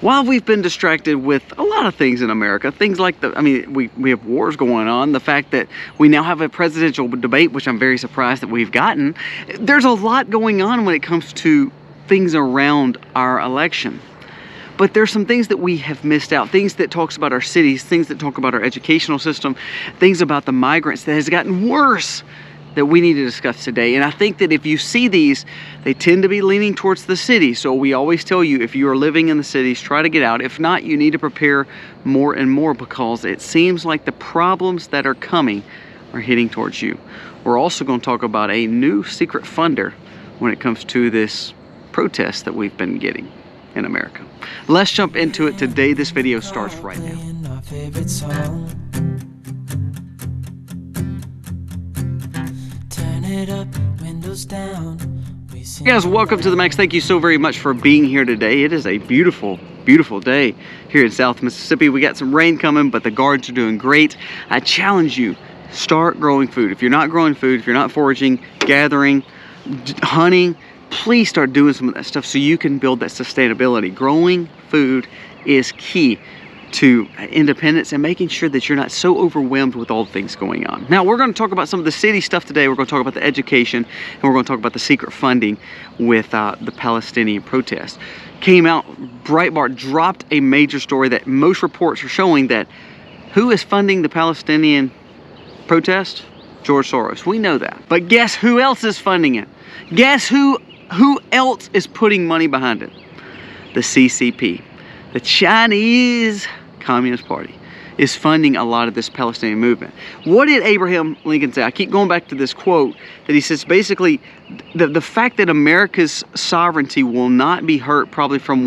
While we've been distracted with a lot of things in America, things like we have wars going on, the fact that we now have a presidential debate, which I'm very surprised that we've gotten. There's a lot going on when it comes to things around our election. But there's some things that we have missed out, things that talks about our cities, things that talk about our educational system, things about the migrants that has gotten worse that we need to discuss today. And I think that if you see these, they tend to be leaning towards the city. So we always tell you, if you are living in the cities, try to get out. If not, you need to prepare more and more, because it seems like the problems that are coming are hitting towards you. We're also going to talk about a new secret funder when it comes to this protest that we've been getting in America. Let's jump into it today. This video starts right now. It up, windows down. Hey guys, welcome to the Max. Thank you so very much for being here today. It is a beautiful, beautiful day here in South Mississippi. We got some rain coming, but the gardens are doing great. I challenge you, start growing food. If you're not growing food, if you're not foraging, gathering, hunting, please start doing some of that stuff so you can build that sustainability. Growing food is key to independence and making sure that you're not so overwhelmed with all the things going on. Now, we're going to talk about some of the city stuff today. We're going to talk about the education, and we're going to talk about the secret funding with the Palestinian protest. Came out, Breitbart dropped a major story that most reports are showing that who is funding the Palestinian protest? George Soros. We know that. But guess who else is funding it? Guess who else is putting money behind it? The CCP. The Chinese Communist Party is funding a lot of this Palestinian movement. What did Abraham Lincoln say? I keep going back to this quote that he says basically the fact that America's sovereignty will not be hurt probably from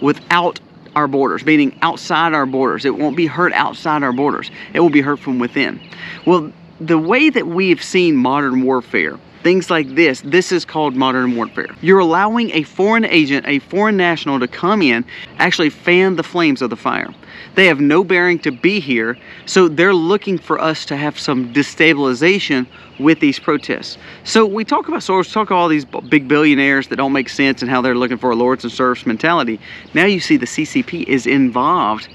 without our borders, meaning outside our borders. It won't be hurt outside our borders. It will be hurt from within. Well, the way that we have seen modern warfare, things like this is called modern warfare. You're allowing a foreign agent, a foreign national to come in, actually fan the flames of the fire. They have no bearing to be here, so they're looking for us to have some destabilization with these protests. So we talk about Soros, talk about all these big billionaires that don't make sense and how they're looking for a lords and serfs mentality. Now you see the CCP is involved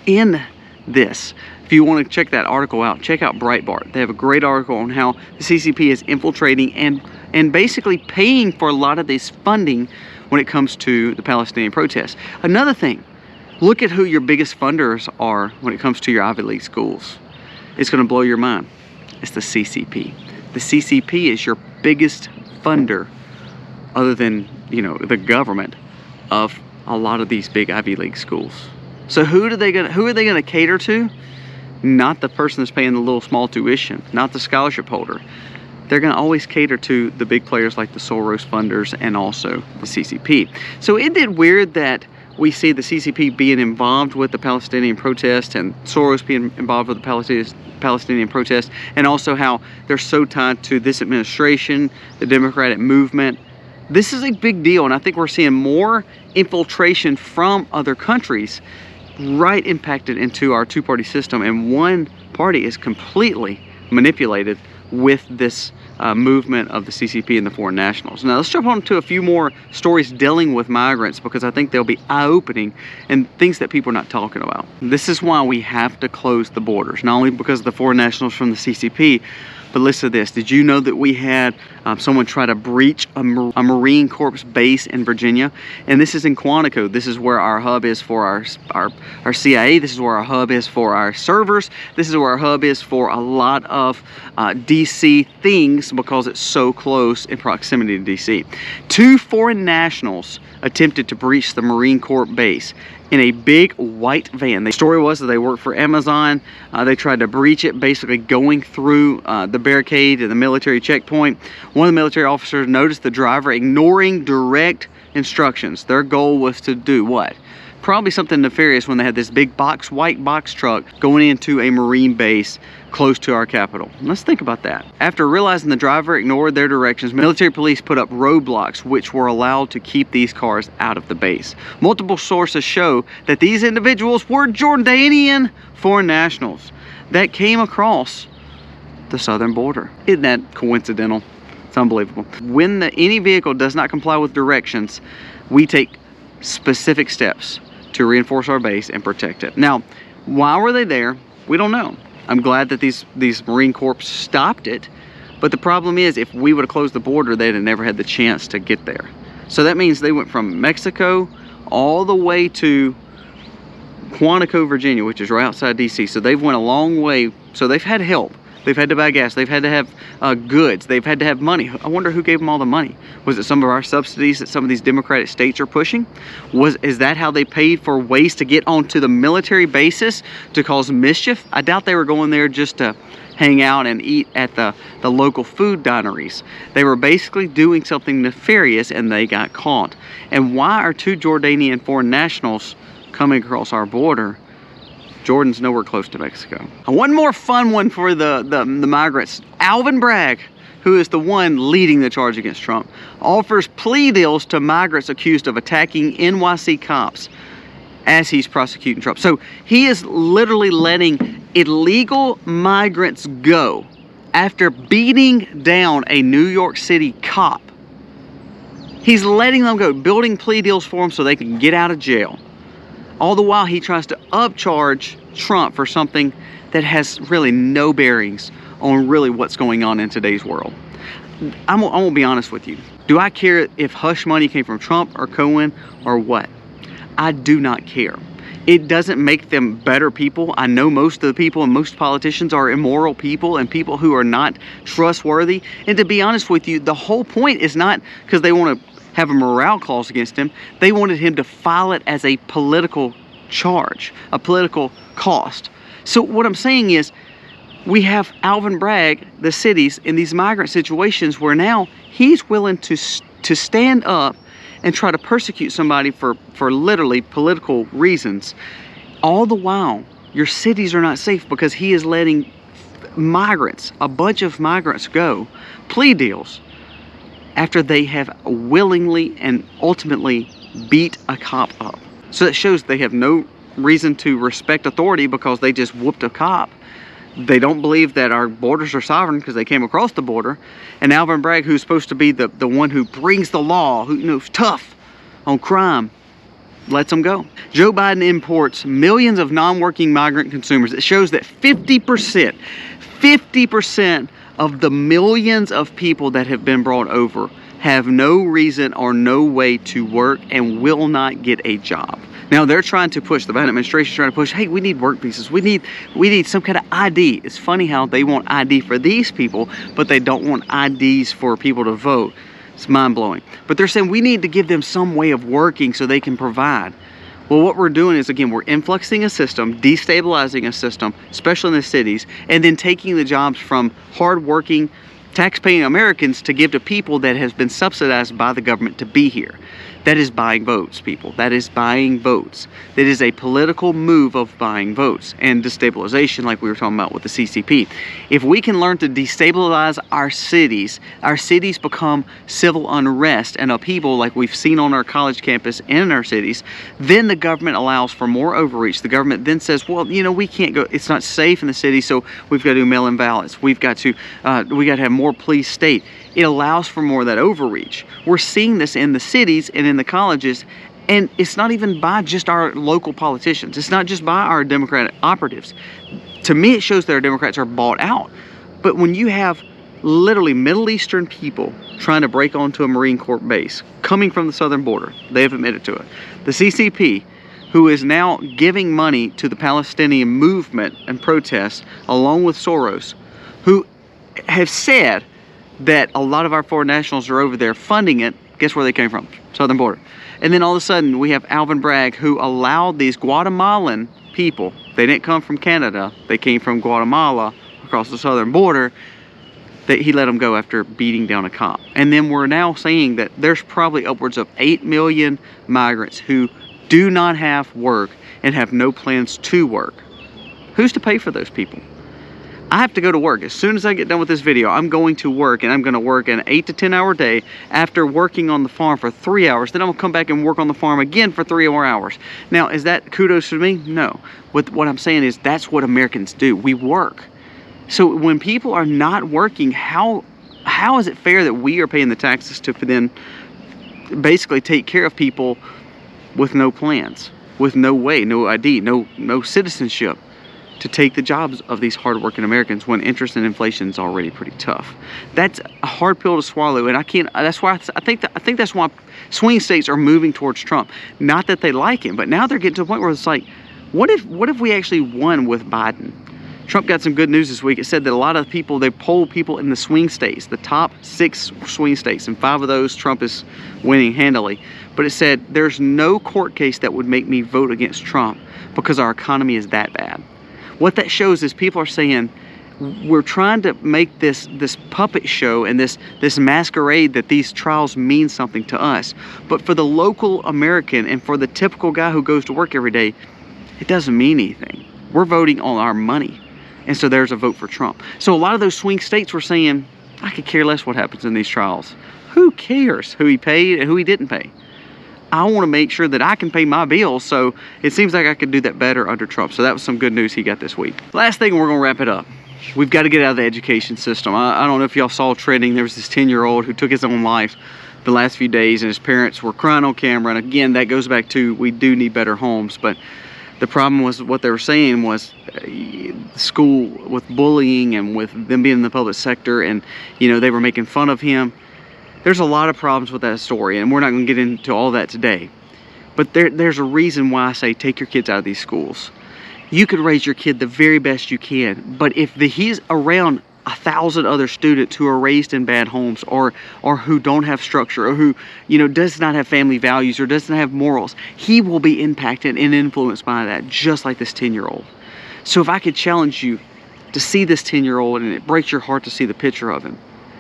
in this. If you want to check that article out, check out Breitbart. They have a great article on how the CCP is infiltrating and basically paying for a lot of this funding when it comes to the Palestinian protests. Another thing, look at who your biggest funders are when it comes to your Ivy League schools. It's going to blow your mind. It's the CCP. The CCP is your biggest funder, other than, you know, the government, of a lot of these big Ivy League schools. So who are they going to cater to? Not the person that's paying the little small tuition, not the scholarship holder. They're going to always cater to the big players like the Soros funders and also the CCP. So isn't it weird that we see the CCP being involved with the Palestinian protest and Soros being involved with the Palestinian protest, and also how they're so tied to this administration, the Democratic movement? This is a big deal, and I think we're seeing more infiltration from other countries right impacted into our two-party system, and one party is completely manipulated with this movement of the CCP and the foreign nationals. Now let's jump on to a few more stories dealing with migrants, because I think they'll be eye-opening and things that people are not talking about. This is why we have to close the borders, not only because of the foreign nationals from the CCP, but listen to this. Did you know that we had someone try to breach a Marine Corps base in Virginia? And this is in Quantico. This is where our hub is for our CIA. This is where our hub is for our servers. This is where our hub is for a lot of DC things, because it's so close in proximity to DC. 2 foreign nationals attempted to breach the Marine Corps base in a big white van. The story was that they worked for Amazon. They tried to breach it, basically going through the barricade and the military checkpoint. One of the military officers noticed the driver ignoring direct instructions. Their goal was to do what? Probably something nefarious when they had this big white box truck going into a Marine base close to our capital. Let's think about that. After realizing the driver ignored their directions, military police put up roadblocks which were allowed to keep these cars out of the base. Multiple sources show that these individuals were Jordanian foreign nationals that came across the southern border. Isn't that coincidental? It's unbelievable. When any vehicle does not comply with directions, we take specific steps to reinforce our base and protect it. Now, why were they there? We don't know. I'm glad that these Marine Corps stopped it, but the problem is if we would have closed the border, they'd have never had the chance to get there. So that means they went from Mexico all the way to Quantico, Virginia, which is right outside DC. So they've went a long way. So they've had help. They've had to buy gas. They've had to have goods. They've had to have money. I wonder who gave them all the money. Was it some of our subsidies that some of these Democratic states are pushing? Is that how they paid for ways to get onto the military bases to cause mischief? I doubt they were going there just to hang out and eat at the local food dineries. They were basically doing something nefarious and they got caught. And why are 2 Jordanian foreign nationals coming across our border? Jordan's nowhere close to Mexico. One more fun one for the migrants. Alvin Bragg, who is the one leading the charge against Trump, offers plea deals to migrants accused of attacking NYC cops as he's prosecuting Trump. So he is literally letting illegal migrants go after beating down a New York City cop. He's letting them go, building plea deals for them so they can get out of jail. All the while he tries to upcharge Trump for something that has really no bearings on really what's going on in today's world. I'm gonna be honest with you. Do I care if hush money came from Trump or Cohen or what? I do not care. It doesn't make them better people. I know most of the people and most politicians are immoral people and people who are not trustworthy. And to be honest with you, the whole point is not because they want to have a morale clause against him. They wanted him to file it as a political charge, a political cost. So what I'm saying is we have Alvin Bragg, the cities, in these migrant situations where now he's willing to stand up and try to persecute somebody for literally political reasons. All the while, your cities are not safe because he is letting migrants, a bunch of migrants go, plea deals, after they have willingly and ultimately beat a cop up. So that shows they have no reason to respect authority because they just whooped a cop. They don't believe that our borders are sovereign because they came across the border. And Alvin Bragg, who's supposed to be the one who brings the law, who's tough on crime, lets them go. Joe Biden imports millions of non-working migrant consumers. It shows that 50% of the millions of people that have been brought over have no reason or no way to work and will not get a job. Now they're trying to push, the Biden administration is trying to push, hey, we need work visas. We need some kind of ID. It's funny how they want ID for these people, but they don't want IDs for people to vote. It's mind-blowing. But they're saying we need to give them some way of working so they can provide. Well, what we're doing is, again, we're influxing a system, destabilizing a system, especially in the cities, and then taking the jobs from hard-working, tax-paying Americans to give to people that has been subsidized by the government to be here. That is buying votes, people. That is buying votes. That is a political move of buying votes and destabilization, like we were talking about with the CCP. If we can learn to destabilize our cities become civil unrest and upheaval like we've seen on our college campus and in our cities, then the government allows for more overreach. The government then says, well, we can't go, it's not safe in the city, so we've got to do mail-in ballots. We've got to have more police state. It allows for more of that overreach. We're seeing this in the cities and in the colleges, and it's not even by just our local politicians. It's not just by our Democratic operatives. To me, it shows that our Democrats are bought out. But when you have literally Middle Eastern people trying to break onto a Marine Corps base, coming from the southern border, they have admitted to it. The CCP, who is now giving money to the Palestinian movement and protests, along with Soros, who have said that a lot of our foreign nationals are over there funding it. Guess where they came from? Southern border. And then all of a sudden we have Alvin Bragg, who allowed these Guatemalan people, they didn't come from Canada, they came from Guatemala across the southern border, that he let them go after beating down a cop. And then we're now saying that there's probably upwards of 8 million migrants who do not have work and have no plans to work. Who's to pay for those people? I have to go to work. As soon as I get done with this video, I'm going to work, and I'm going to work an 8 to 10 hour day after working on the farm for 3 hours. Then I'm going to come back and work on the farm again for 3 more hours. Now, is that kudos to me? No. What I'm saying is that's what Americans do. We work. So when people are not working, how is it fair that we are paying the taxes to then basically take care of people with no plans? with no way, no ID, no citizenship to take the jobs of these hardworking Americans when interest and inflation is already pretty tough. That's a hard pill to swallow, and I can't. That's why I think that's why swing states are moving towards Trump. Not that they like him, but now they're getting to a point where it's like, what if we actually won with Biden? Trump got some good news this week. It said that a lot of people, they poll people in the swing states, the top 6 swing states, and 5 of those Trump is winning handily. But it said there's no court case that would make me vote against Trump because our economy is that bad. What that shows is people are saying we're trying to make this puppet show and this masquerade that these trials mean something to us. But for the local American and for the typical guy who goes to work every day, it doesn't mean anything. We're voting on our money. And so there's a vote for Trump. So a lot of those swing states were saying, I could care less what happens in these trials. Who cares who he paid and who he didn't pay? I want to make sure that I can pay my bills, so it seems like I could do that better under Trump. So that was some good news he got this week. Last thing, we're going to wrap it up. We've got to get out of the education system. I don't know if y'all saw trending, there was this 10-year-old who took his own life the last few days, and his parents were crying on camera. And again, that goes back to we do need better homes, but the problem was what they were saying was school with bullying and with them being in the public sector, and they were making fun of him. There's a lot of problems with that story, and we're not going to get into all that today. But there's a reason why I say take your kids out of these schools. You could raise your kid the very best you can, but if he's around 1,000 other students who are raised in bad homes or who don't have structure or who does not have family values or doesn't have morals, he will be impacted and influenced by that, just like this 10-year-old. So if I could challenge you to see this 10-year-old, and it breaks your heart to see the picture of him.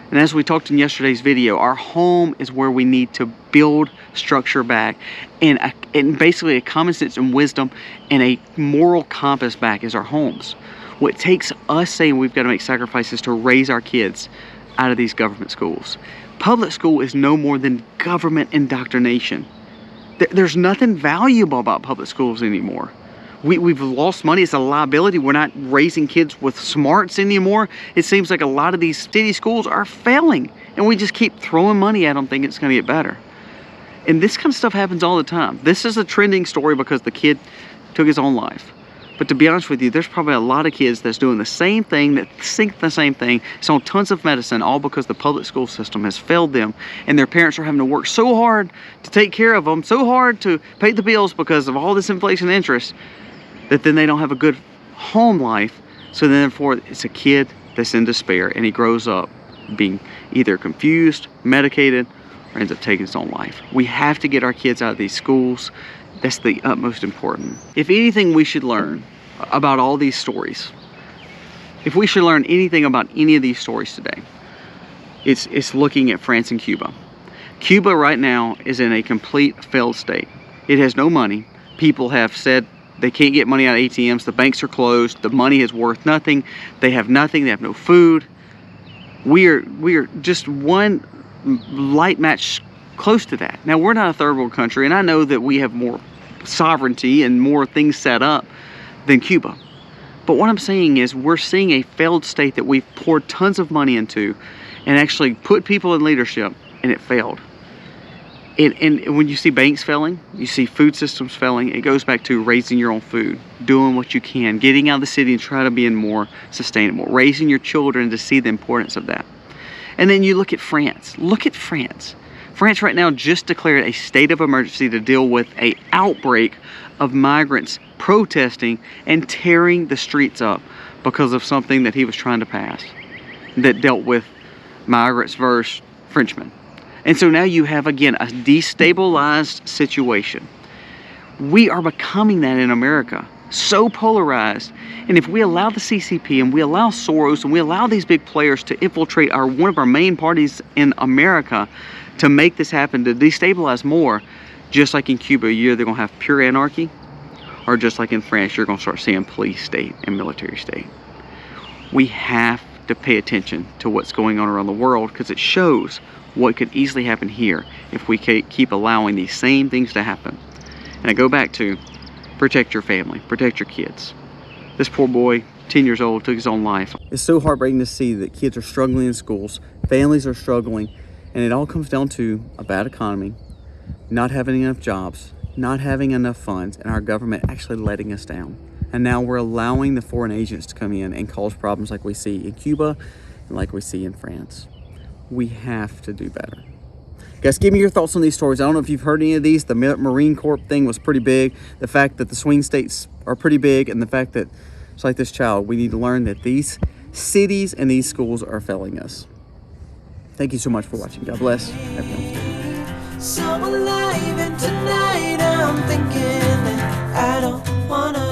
And as we talked in yesterday's video, our home is where we need to build structure back, and basically a common sense and wisdom and a moral compass back is our homes. What takes us saying we've got to make sacrifices to raise our kids out of these government schools. Public school is no more than government indoctrination. There's nothing valuable about public schools anymore. We've lost money. It's a liability. We're not raising kids with smarts anymore. It seems like a lot of these city schools are failing, and we just keep throwing money at them thinking it's going to get better. And this kind of stuff happens all the time. This is a trending story because the kid took his own life. But to be honest with you, there's probably a lot of kids that's doing the same thing, that think the same thing. It's on tons of medicine, all because the public school system has failed them, and their parents are having to work so hard to take care of them, so hard to pay the bills because of all this inflation and interest, that then they don't have a good home life. So then therefore it's a kid that's in despair, and he grows up being either confused, medicated, or ends up taking his own life. We have to get our kids out of these schools. That's the utmost important. If anything we should learn about all these stories, if we should learn anything about any of these stories today, it's looking at France and Cuba. Cuba right now is in a complete failed state. It has no money. People have said they can't get money out of ATMs. The banks are closed. The money is worth nothing. They have nothing. They have no food. We are just one light match close to that. Now, we're not a third world country, and I know that we have more sovereignty and more things set up than Cuba. But what I'm saying is we're seeing a failed state that we've poured tons of money into and actually put people in leadership, and it failed. And when you see banks failing, you see food systems failing, it goes back to raising your own food, doing what you can, getting out of the city and try to be more sustainable, raising your children to see the importance of that. And then you look at France. Look at France. France right now just declared a state of emergency to deal with an outbreak of migrants protesting and tearing the streets up because of something that he was trying to pass that dealt with migrants versus Frenchmen. And so now you have, again, a destabilized situation. We are becoming that in America, so polarized. And if we allow the CCP and we allow Soros and we allow these big players to infiltrate one of our main parties in America to make this happen, to destabilize more, just like in Cuba, you're either going to have pure anarchy, or just like in France, you're going to start seeing police state and military state. We have to pay attention to what's going on around the world, because it shows what could easily happen here if we keep allowing these same things to happen. And I go back to protect your family, protect your kids. This poor boy, 10 years old, took his own life. It's so heartbreaking to see that kids are struggling in schools, families are struggling, and it all comes down to a bad economy, not having enough jobs, not having enough funds and our government actually letting us down. And now we're allowing the foreign agents to come in and cause problems like we see in Cuba and like we see in France. We have to do better. Guys, give me your thoughts on these stories. I don't know if you've heard any of these. The Marine Corps thing was pretty big. The fact that the swing states are pretty big, and the fact that it's like this child, we need to learn that these cities and these schools are failing us. Thank you so much for watching. God bless. Have a nice day. So alive, and tonight I'm thinking that I don't wanna